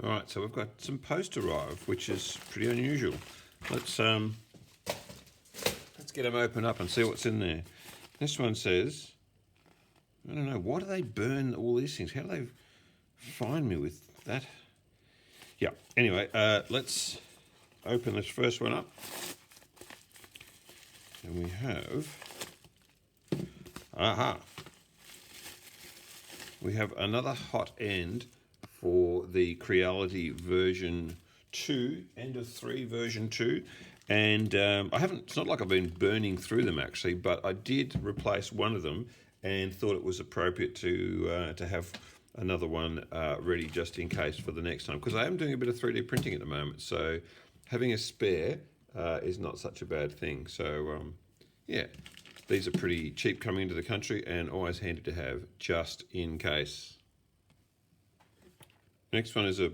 All right, so we've got some post arrive, which is pretty unusual. Let's get them open up and see what's in there. This one says, I don't know, why do they burn all these things? How do they find me with that? Yeah, anyway, let's open this first one up. And we have, we have another hot end for the Creality version 2, end of 3 version 2. And I haven't, it's not like I've been burning through them actually, but I did replace one of them and thought it was appropriate to have another one ready just in case for the next time, because I am doing a bit of 3D printing at the moment, so having a spare is not such a bad thing. So yeah, these are pretty cheap coming into the country and always handy to have just in case. Next one is a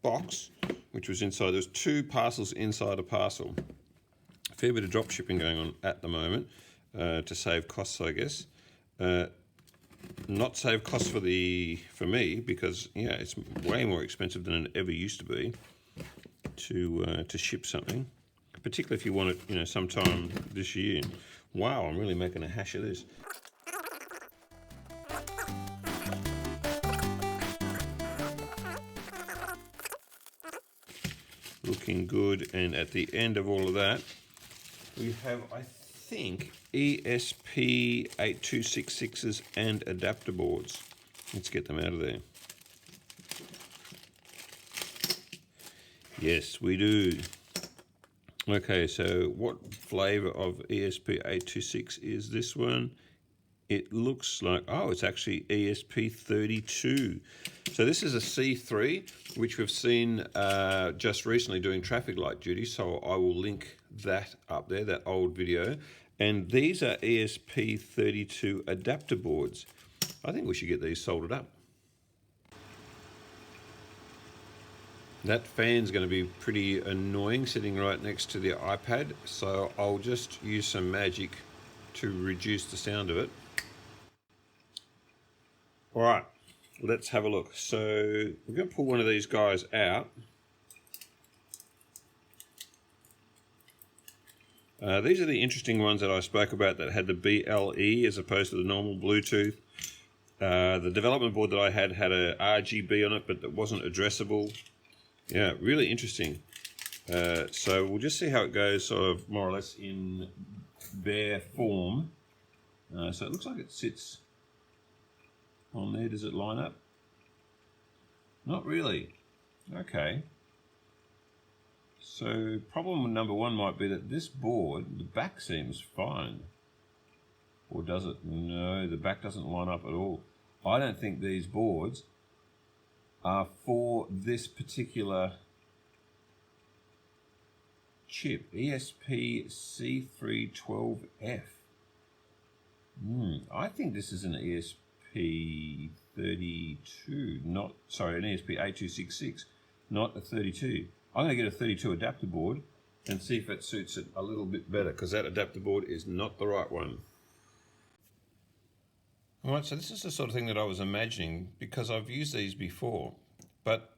box which was inside. There's 2 parcels inside a parcel. A fair bit of drop shipping going on at the moment to save costs, I guess. Not save costs for me, because yeah, it's way more expensive than it ever used to be to ship something, particularly if you want it, sometime this year. Wow, I'm really making a hash of this. Looking good, and at the end of all of that, we have, I think, ESP8266s and adapter boards. Let's get them out of there. Yes, we do. Okay, so what flavour of ESP826 is this one? It looks like, oh, it's actually ESP32. So this is a C3, which we've seen just recently doing traffic light duty, so I will link that up there, that old video. And these are ESP32 adapter boards. I think we should get these soldered up. That fan's going to be pretty annoying sitting right next to the iPad, so I'll just use some magic to reduce the sound of it. All right, let's have a look. So we're going to pull one of these guys out. These are the interesting ones that I spoke about that had the BLE as opposed to the normal Bluetooth. The development board that I had a RGB on it, but it wasn't addressable. Yeah, really interesting. So we'll just see how it goes, sort of more or less in bare form. So it looks like it sits on there. Does it line up? Not really. Okay. So problem number 1 might be that this board, the back seems fine. Or does it? No, the back doesn't line up at all. I don't think these boards are for this particular chip, ESP-C312F. I think this is an ESP32, an ESP8266, not a 32. I'm going to get a 32 adapter board and see if it suits it a little bit better, because that adapter board is not the right one. All right, so this is the sort of thing that I was imagining, because I've used these before, but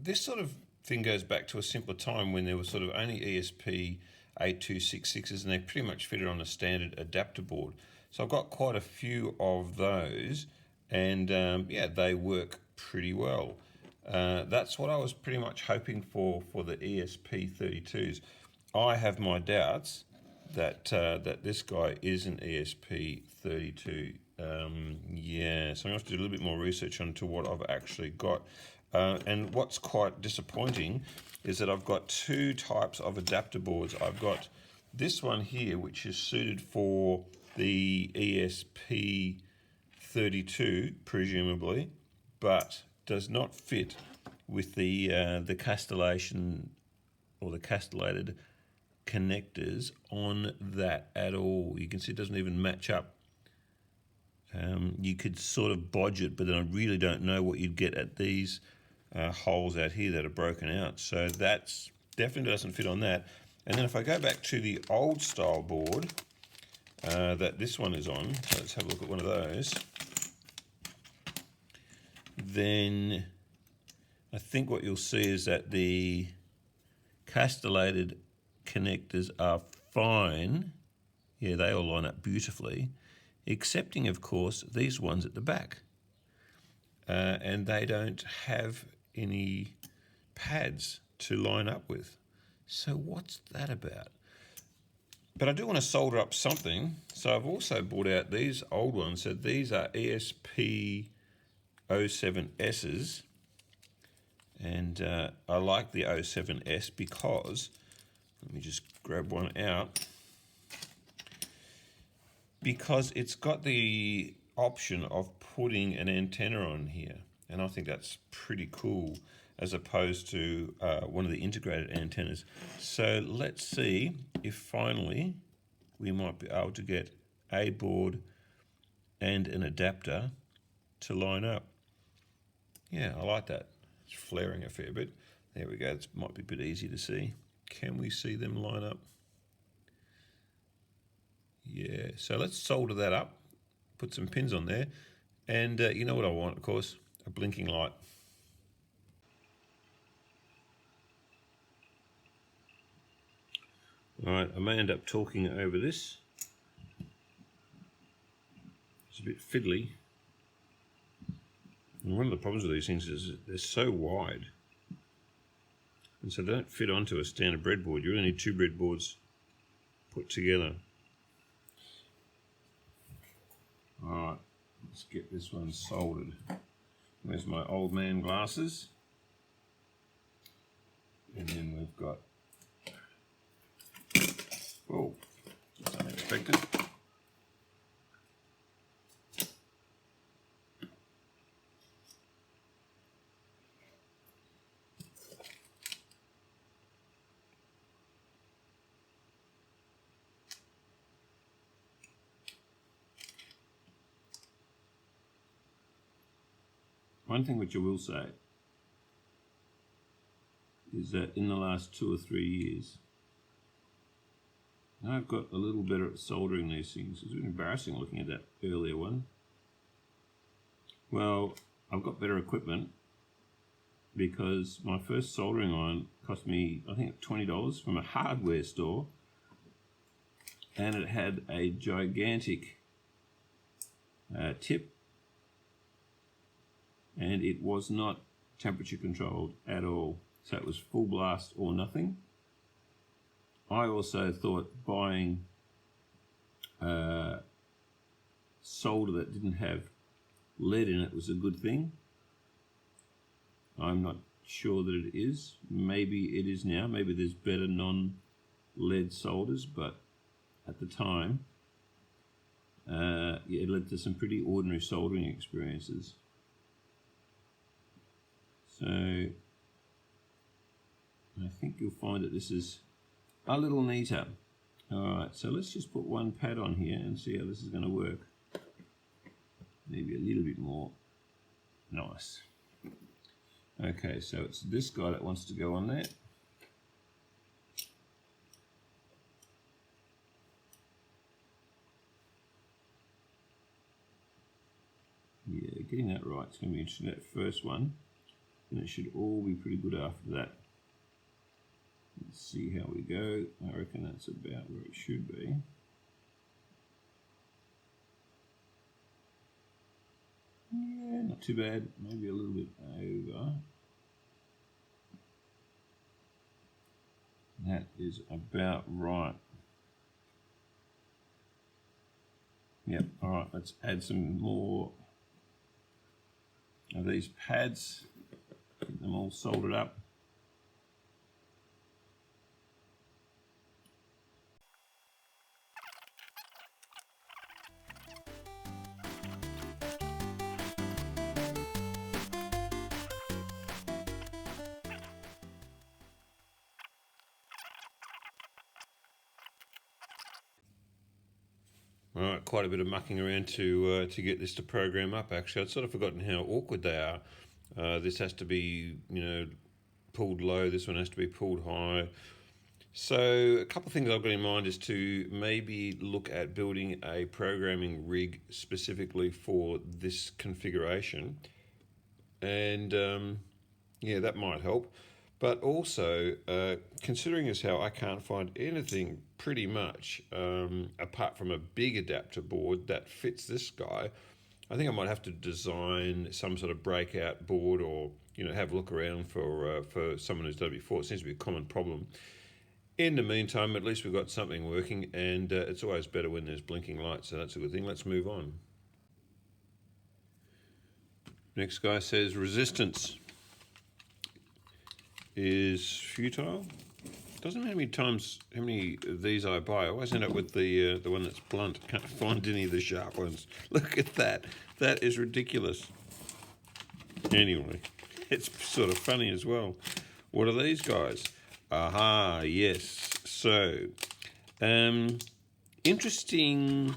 this sort of thing goes back to a simpler time when there was sort of only ESP8266s and they pretty much fitted on a standard adapter board. So I've got quite a few of those, and yeah, they work pretty well. That's what I was pretty much hoping for the ESP32s. I have my doubts that that this guy is an ESP32. Yeah, so I'm going to have to do a little bit more research onto what I've actually got. And what's quite disappointing is that I've got 2 types of adapter boards. I've got this one here, which is suited for the ESP32, presumably, but does not fit with the castellation or the castellated connectors on that at all. You can see it doesn't even match up. You could sort of bodge it, but then I really don't know what you'd get at these holes out here that are broken out. So that's definitely doesn't fit on that. And then if I go back to the old style board that this one is on, so let's have a look at one of those, then I think what you'll see is that the castellated connectors are fine. Yeah, they all line up beautifully, excepting, of course, these ones at the back. And they don't have any pads to line up with. So what's that about? But I do want to solder up something. So I've also brought out these old ones. So these are ESP07Ss. And I like the 07S because, let me just grab one out, because it's got the option of putting an antenna on here. And I think that's pretty cool as opposed to one of the integrated antennas. So let's see if finally we might be able to get a board and an adapter to line up. Yeah, I like that. It's flaring a fair bit. There we go. It might be a bit easy to see. Can we see them line up? Yeah, so let's solder that up, put some pins on there, and you know what I want, of course, a blinking light. All right, I may end up talking over this. It's a bit fiddly. And one of the problems with these things is they're so wide, and so they don't fit onto a standard breadboard. You really need two breadboards put together. All right, let's get this one soldered. Where's my old man glasses? And then we've got, oh, that's unexpected. One thing which I will say is that in the last 2 or 3 years, I've got a little better at soldering these things. It's been embarrassing looking at that earlier one. Well, I've got better equipment because my first soldering iron cost me, I think, $20 from a hardware store, and it had a gigantic tip, and it was not temperature controlled at all. So it was full blast or nothing. I also thought buying solder that didn't have lead in it was a good thing. I'm not sure that it is. Maybe it is now. Maybe there's better non-lead solders, but at the time, yeah, it led to some pretty ordinary soldering experiences. So I think you'll find that this is a little neater. Alright, so let's just put one pad on here and see how this is going to work. Maybe a little bit more. Nice. Okay, so it's this guy that wants to go on there. Yeah, getting that right is going to be interesting. That first one, and it should all be pretty good after that. Let's see how we go. I reckon that's about where it should be. Yeah, not too bad. Maybe a little bit over. That is about right. Yep, alright, let's add some more of these pads. Get them all soldered up. All right, quite a bit of mucking around to get this to program up. Actually, I'd sort of forgotten how awkward they are. This has to be, pulled low. This one has to be pulled high. So a couple of things I've got in mind is to maybe look at building a programming rig specifically for this configuration, and Yeah, that might help. But also, considering as how I can't find anything pretty much apart from a big adapter board that fits this guy, I think I might have to design some sort of breakout board, or have a look around for someone who's done it before. It seems to be a common problem. In the meantime, at least we've got something working, and it's always better when there's blinking lights, so that's a good thing. Let's move on. Next guy says resistance is futile. Doesn't matter how many of these I buy. I always end up with the one that's blunt. Can't find any of the sharp ones. Look at that. That is ridiculous. Anyway, it's sort of funny as well. What are these guys? Aha, yes. So, interesting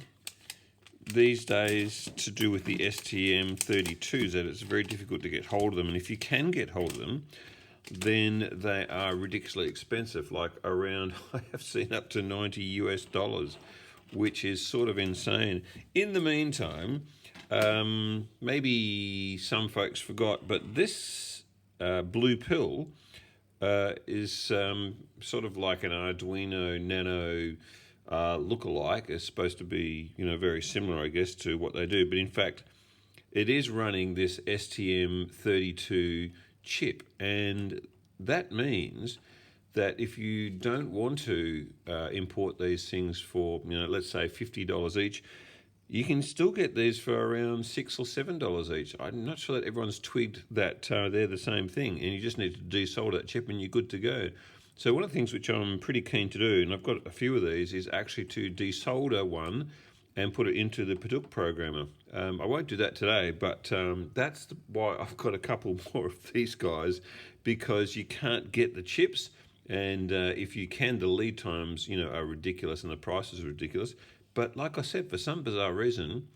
these days to do with the STM32s, that it's very difficult to get hold of them. And if you can get hold of them, then they are ridiculously expensive, like around, I have seen up to $90 US, which is sort of insane. In the meantime, maybe some folks forgot, but this blue pill is sort of like an Arduino Nano lookalike. It's supposed to be, very similar, I guess, to what they do. But in fact, it is running this STM32 chip, and that means that if you don't want to import these things for, let's say $50 each, you can still get these for around $6 or $7 each. I'm not sure that everyone's twigged that they're the same thing, and you just need to desolder that chip and you're good to go. So one of the things which I'm pretty keen to do, and I've got a few of these, is actually to desolder one and put it into the Paduk programmer. I won't do that today, but that's why I've got a couple more of these guys, because you can't get the chips, and if you can, the lead times, are ridiculous and the prices are ridiculous. But like I said, for some bizarre reason,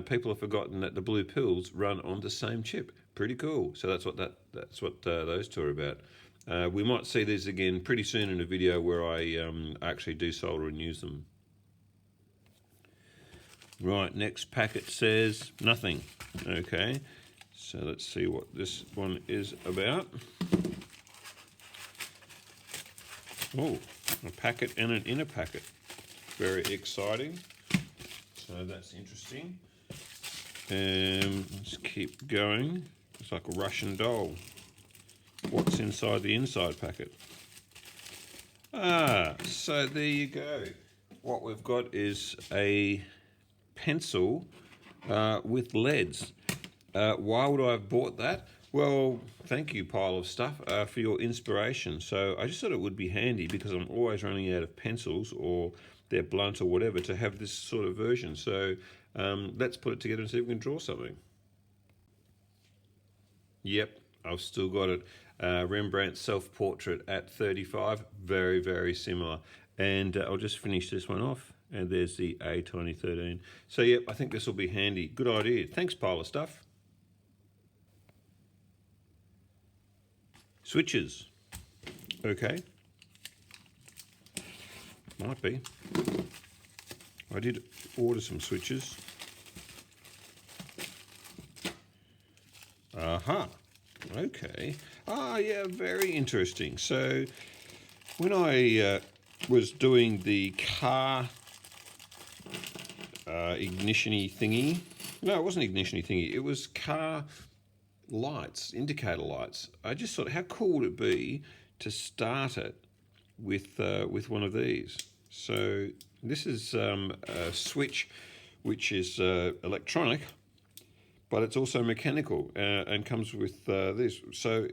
people have forgotten that the blue pills run on the same chip. Pretty cool. So that's what those two are about. We might see these again pretty soon in a video where I actually desolder and use them. Right, next packet says nothing. Okay, so let's see what this one is about. Oh, a packet and an inner packet. Very exciting. So that's interesting. Let's keep going. It's like a Russian doll. What's inside the inside packet? So there you go. What we've got is a pencil with LEDs. Why would I have bought that? Well, thank you, pile of stuff, for your inspiration. So I just thought it would be handy, because I'm always running out of pencils, or they're blunt or whatever, to have this sort of version. So let's put it together and see if we can draw something. Yep, I've still got it. Rembrandt self-portrait at 35, very, very similar. And I'll just finish this one off. And there's the A2013. So, yep, I think this will be handy. Good idea. Thanks, pile of stuff. Switches. Okay. Might be. I did order some switches. Aha. Okay. Yeah, very interesting. So, when I was doing the car ignition-y thingy. No, it wasn't ignition-y thingy. It was car lights, indicator lights. I just thought, how cool would it be to start it with one of these? So this is a switch which is electronic, but it's also mechanical, and comes with this. So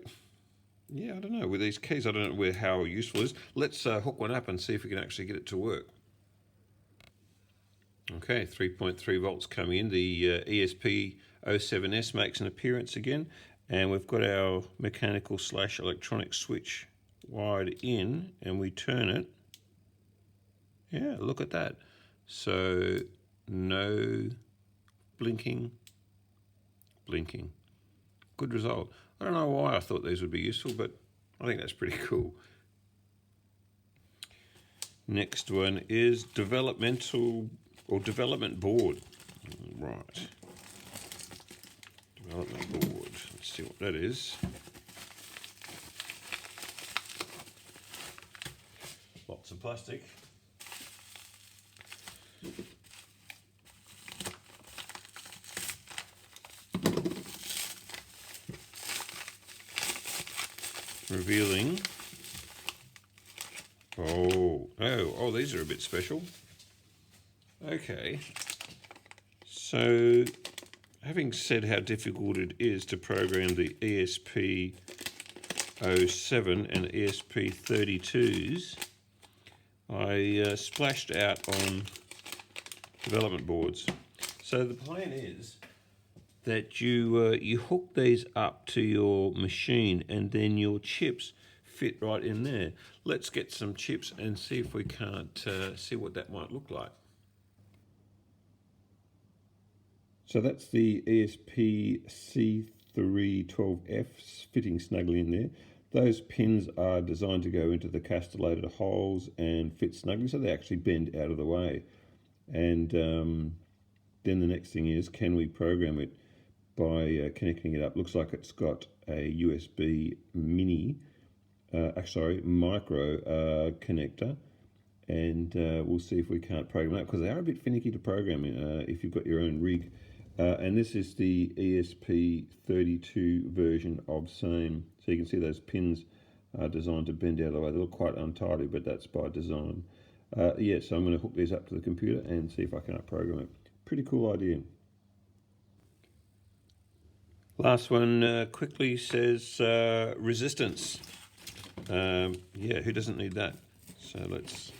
yeah, I don't know, with these keys, I don't know how useful it is. Let's hook one up and see if we can actually get it to work. Okay, 3.3 volts coming in. The ESP07S makes an appearance again, and we've got our mechanical / electronic switch wired in, and we turn it. Yeah, look at that. So no blinking. Good result. I don't know why I thought these would be useful, but I think that's pretty cool. Next one is development board. Right. Development board. Let's see what that is. some plastic. Revealing. Oh, these are a bit special. Okay. So, having said how difficult it is to program the ESP07 and ESP32s, I splashed out on development boards. So the plan is that you hook these up to your machine and then your chips fit right in there. Let's get some chips and see if we can't see what that might look like. So that's the ESP-C312F fitting snugly in there. Those pins are designed to go into the castellated holes and fit snugly, so they actually bend out of the way. And then the next thing is, can we program it by connecting it up? Looks like it's got a USB micro connector, and we'll see if we can't program that, because they are a bit finicky to program if you've got your own rig. And this is the ESP32 version of same. So you can see those pins are designed to bend out of the way. They look quite untidy, but that's by design. So I'm going to hook these up to the computer and see if I can program it. Pretty cool idea. Last one quickly says resistance. Yeah, who doesn't need that? So let's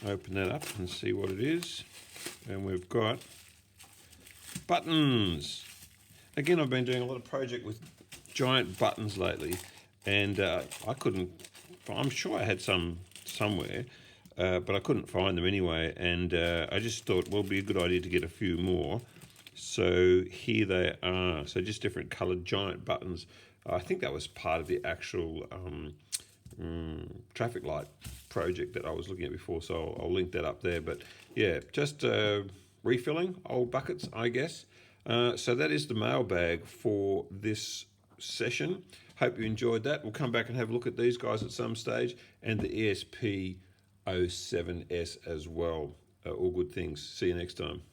open that up and see what it is. And we've got buttons. Again, I've been doing a lot of project with giant buttons lately, and I'm sure I had some somewhere, but I couldn't find them anyway, and I just thought, well, it'd be a good idea to get a few more. So here they are. So just different coloured giant buttons. I think that was part of the actual traffic light project that I was looking at before, so I'll link that up there. But yeah, just refilling old buckets, I guess. So that is the mailbag for this session. Hope you enjoyed that. We'll come back and have a look at these guys at some stage, and the ESP07S as well. All good things. See you next time.